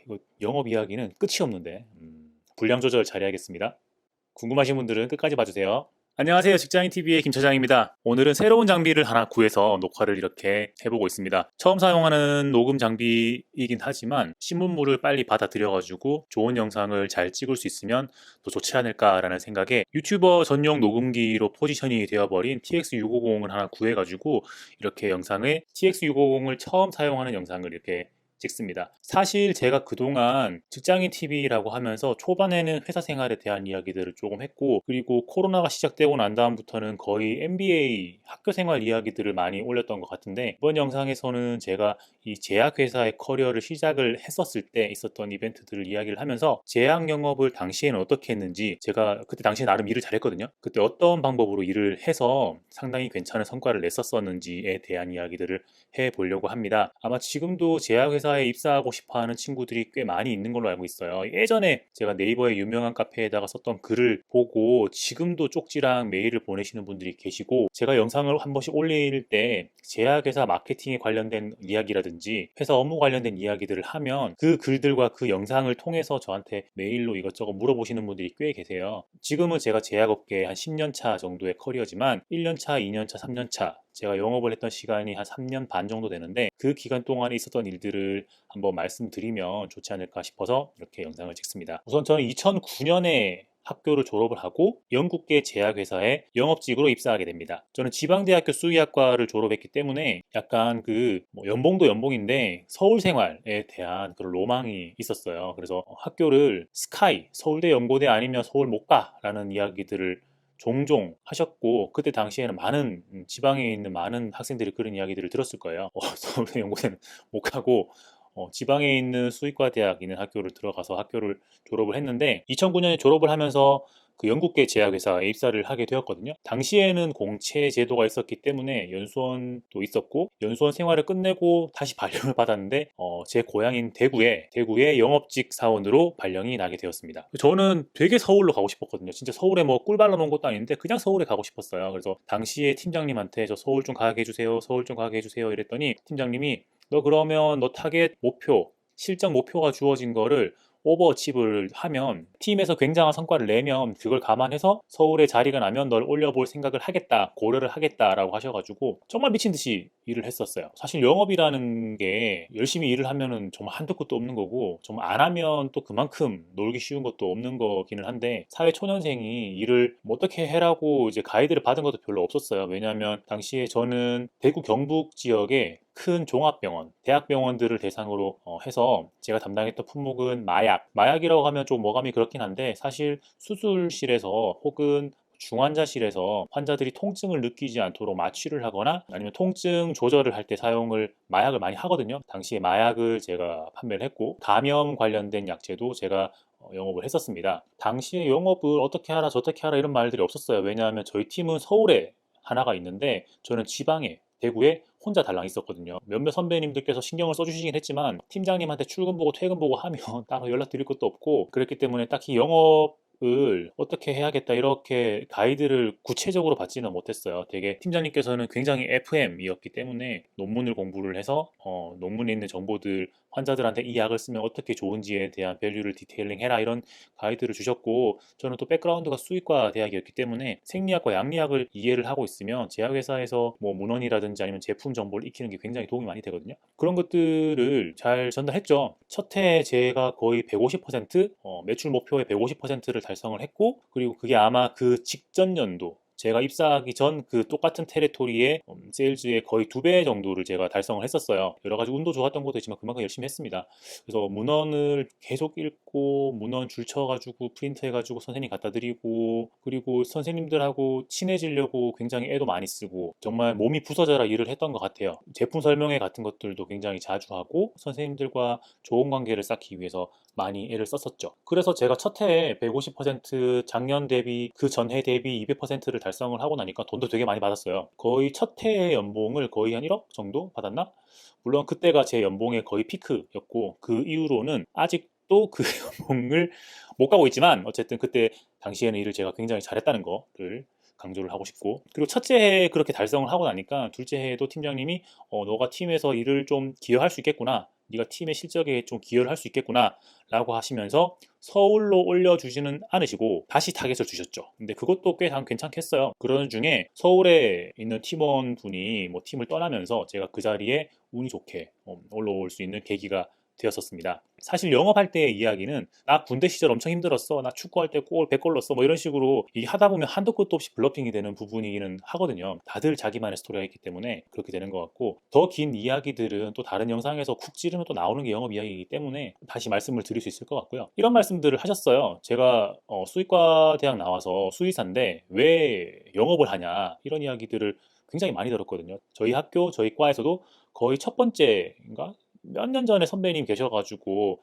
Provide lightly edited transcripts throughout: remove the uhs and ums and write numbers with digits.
이거 영업 이야기는 끝이 없는데 분량 조절 잘해야겠습니다. 궁금하신 분들은 끝까지 봐주세요. 안녕하세요. 직장인TV의 김 차장입니다. 오늘은 새로운 장비를 하나 구해서 녹화를 이렇게 해보고 있습니다. 처음 사용하는 녹음 장비이긴 하지만 신문물을 빨리 받아들여가지고 좋은 영상을 잘 찍을 수 있으면 더 좋지 않을까라는 생각에 유튜버 전용 녹음기로 포지션이 되어버린 TX650을 하나 구해가지고 이렇게 영상에 TX650을 처음 사용하는 영상을 이렇게 찍습니다. 사실 제가 그동안 직장인 TV라고 하면서 초반에는 회사 생활에 대한 이야기들을 조금 했고, 그리고 코로나가 시작되고 난 다음부터는 거의 MBA 학교 생활 이야기들을 많이 올렸던 것 같은데, 이번 영상에서는 제가 이 제약회사의 커리어를 시작을 했었을 때 있었던 이벤트들을 이야기를 하면서 제약 영업을 당시에는 어떻게 했는지, 제가 그때 당시에 나름 일을 잘했거든요. 그때 어떤 방법으로 일을 해서 상당히 괜찮은 성과를 냈었었는지에 대한 이야기들을 해보려고 합니다. 아마 지금도 제약회사에 입사하고 싶어하는 친구들이 꽤 많이 있는 걸로 알고 있어요. 예전에 제가 네이버의 유명한 카페에다가 썼던 글을 보고 지금도 쪽지랑 메일을 보내시는 분들이 계시고, 제가 영상을 한 번씩 올릴 때 제약회사 마케팅에 관련된 이야기라든지 회사 업무 관련된 이야기들을 하면 그 글들과 그 영상을 통해서 저한테 메일로 이것저것 물어보시는 분들이 꽤 계세요. 지금은 제가 제약업계에 한 10년 차 정도의 커리어지만 1년 차, 2년 차, 3년 차, 제가 영업을 했던 시간이 한 3년 반 정도 되는데 그 기간 동안에 있었던 일들을 한번 말씀드리면 좋지 않을까 싶어서 이렇게 영상을 찍습니다. 우선 저는 2009년에 학교를 졸업을 하고 영국계 제약회사에 영업직으로 입사하게 됩니다. 저는 지방대학교 수의학과를 졸업했기 때문에 약간 연봉도 연봉인데 서울 생활에 대한 그런 로망이 있었어요. 그래서 학교를 스카이, 서울대 연고대 아니면 서울 못 가라는 이야기들을 종종 하셨고, 그때 당시에는 많은 지방에 있는 많은 학생들이 그런 이야기들을 들었을 거예요. 서울대 연고대는 못 가고 지방에 있는 수의과 대학 있는 학교를 들어가서 학교를 졸업을 했는데, 2009년에 졸업을 하면서 그 영국계 제약회사에 입사를 하게 되었거든요. 당시에는 공채 제도가 있었기 때문에 연수원도 있었고, 연수원 생활을 끝내고 다시 발령을 받았는데 제 고향인 대구에 영업직 사원으로 발령이 나게 되었습니다. 저는 되게 서울로 가고 싶었거든요. 진짜 서울에 뭐 꿀 발라놓은 것도 아닌데 그냥 서울에 가고 싶었어요. 그래서 당시에 팀장님한테 저 서울 좀 가게 해주세요, 서울 좀 가게 해주세요 이랬더니 팀장님이 너 그러면 너 타겟 목표, 실적 목표가 주어진 거를 오버어치브를 하면, 팀에서 굉장한 성과를 내면 그걸 감안해서 서울에 자리가 나면 널 올려볼 생각을 하겠다, 고려를 하겠다라고 하셔가지고 정말 미친 듯이 일을 했었어요. 사실 영업이라는 게 열심히 일을 하면은 정말 한도 끝도 없는 거고, 정말 안 하면 또 그만큼 놀기 쉬운 것도 없는 거기는 한데, 사회 초년생이 일을 뭐 어떻게 해라고 이제 가이드를 받은 것도 별로 없었어요. 왜냐하면 당시에 저는 대구 경북 지역에 큰 종합병원, 대학병원들을 대상으로 해서 제가 담당했던 품목은 마약이라고 하면 좀 어감이 그렇긴 한데, 사실 수술실에서 혹은 중환자실에서 환자들이 통증을 느끼지 않도록 마취를 하거나 아니면 통증 조절을 할 때 사용을 마약을 많이 하거든요. 당시에 마약을 제가 판매를 했고, 감염 관련된 약제도 제가 영업을 했었습니다. 당시에 영업을 어떻게 하라 저떻게 하라 이런 말들이 없었어요. 왜냐하면 저희 팀은 서울에 하나가 있는데 저는 지방에, 대구에 혼자 달랑 있었거든요. 몇몇 선배님들께서 신경을 써주시긴 했지만 팀장님한테 출근 보고 퇴근 보고 하면 따로 연락드릴 것도 없고, 그랬기 때문에 딱히 영업을 어떻게 해야겠다 이렇게 가이드를 구체적으로 받지는 못했어요. 되게 팀장님께서는 굉장히 FM이었기 때문에 논문을 공부를 해서 논문에 있는 정보들, 환자들한테 이 약을 쓰면 어떻게 좋은지에 대한 밸류를 디테일링 해라 이런 가이드를 주셨고, 저는 또 백그라운드가 수의과 대학이었기 때문에 생리학과 양리학을 이해를 하고 있으면 제약회사에서 뭐 문헌이라든지 아니면 제품 정보를 익히는 게 굉장히 도움이 많이 되거든요. 그런 것들을 잘 전달했죠. 첫 해 제가 거의 150%, 매출 목표의 150%를 달성을 했고, 그리고 그게 아마 그 직전 연도 제가 입사하기 전 그 똑같은 테리토리의 세일즈의 거의 2배 정도를 제가 달성을 했었어요. 여러 가지 운도 좋았던 것도 있지만 그만큼 열심히 했습니다. 그래서 문헌을 계속 읽고 문헌 줄 쳐가지고 프린트해가지고 선생님 갖다 드리고, 그리고 선생님들하고 친해지려고 굉장히 애도 많이 쓰고 정말 몸이 부서져라 일을 했던 것 같아요. 제품 설명회 같은 것들도 굉장히 자주 하고 선생님들과 좋은 관계를 쌓기 위해서 많이 애를 썼었죠. 그래서 제가 첫 해에 150%, 작년 대비 그 전해 대비 200%를 달성을 하고 나니까 돈도 되게 많이 받았어요. 거의 첫 해의 연봉을 거의 한 1억 정도 받았나? 물론 그때가 제 연봉의 거의 피크였고 그 이후로는 아직도 그 연봉을 못 가고 있지만, 어쨌든 그때 당시에는 일을 제가 굉장히 잘했다는 거를 강조를 하고 싶고, 그리고 첫째 해에 그렇게 달성을 하고 나니까 둘째 해에도 팀장님이 너가 팀에서 일을 좀 기여할 수 있겠구나, 네가 팀의 실적에 좀 기여를 할 수 있겠구나 라고 하시면서 서울로 올려주지는 않으시고 다시 타겟을 주셨죠. 근데 그것도 꽤 괜찮겠어요. 그러는 중에 서울에 있는 팀원 분이 뭐 팀을 떠나면서 제가 그 자리에 운이 좋게 올라올 수 있는 계기가 되었었습니다. 사실 영업할 때의 이야기는 나 군대 시절 엄청 힘들었어. 나 축구할 때 골 100골 넣었어. 뭐 이런 식으로 이 하다 보면 한도 끝도 없이 블러핑이 되는 부분이기는 하거든요. 다들 자기만의 스토리가 있기 때문에 그렇게 되는 것 같고 더 긴 이야기들은 또 다른 영상에서 쿡 찌르면 또 나오는 게 영업 이야기이기 때문에 다시 말씀을 드릴 수 있을 것 같고요. 이런 말씀들을 하셨어요. 제가 수의과 대학 나와서 수의사인데 왜 영업을 하냐 이런 이야기들을 굉장히 많이 들었거든요. 저희 학교, 저희 과에서도 거의 첫 번째인가? 몇 년 전에 선배님 계셔가지고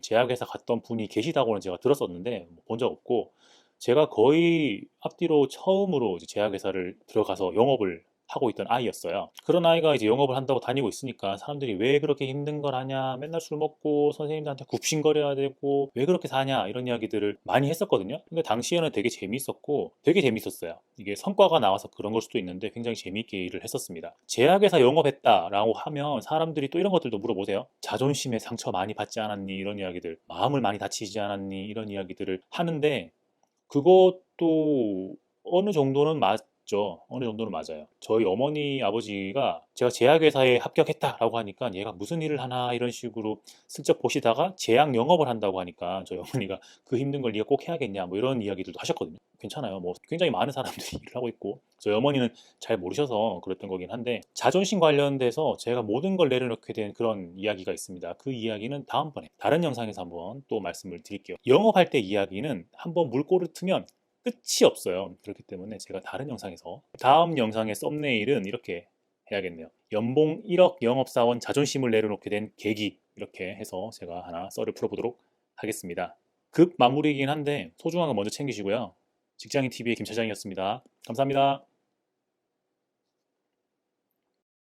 제약회사 갔던 분이 계시다고는 제가 들었었는데 본 적 없고 제가 거의 앞뒤로 처음으로 이제 제약회사를 들어가서 영업을 하고 있던 아이였어요. 그런 아이가 이제 영업을 한다고 다니고 있으니까 사람들이 왜 그렇게 힘든 걸 하냐, 맨날 술 먹고 선생님들한테 굽신거려야 되고 왜 그렇게 사냐 이런 이야기들을 많이 했었거든요. 근데 당시에는 되게 재밌었고 되게 재밌었어요. 이게 성과가 나와서 그런 걸 수도 있는데 굉장히 재밌게 일을 했었습니다. 제약회사 영업했다라고 하면 사람들이 또 이런 것들도 물어보세요. 자존심에 상처 많이 받지 않았니? 이런 이야기들, 마음을 많이 다치지 않았니? 이런 이야기들을 하는데 그것도 어느 정도는 맞죠. 어느 정도는 맞아요. 저희 어머니 아버지가 제가 제약회사에 합격했다라고 하니까 얘가 무슨 일을 하나 이런 식으로 슬쩍 보시다가 제약 영업을 한다고 하니까 저희 어머니가 그 힘든 걸 네가 꼭 해야겠냐 뭐 이런 이야기들도 하셨거든요. 괜찮아요. 뭐 굉장히 많은 사람들이 일을 하고 있고 저희 어머니는 잘 모르셔서 그랬던 거긴 한데 자존심 관련돼서 제가 모든 걸 내려놓게 된 그런 이야기가 있습니다. 그 이야기는 다음번에 다른 영상에서 한번 또 말씀을 드릴게요. 영업할 때 이야기는 한번 물꼬를 트면 끝이 없어요. 그렇기 때문에 제가 다른 영상에서 다음 영상의 썸네일은 이렇게 해야겠네요. 연봉 1억 영업사원 자존심을 내려놓게 된 계기 이렇게 해서 제가 하나 썰을 풀어보도록 하겠습니다. 급 마무리이긴 한데 소중한 거 먼저 챙기시고요. 직장인 TV의 김 차장이었습니다. 감사합니다.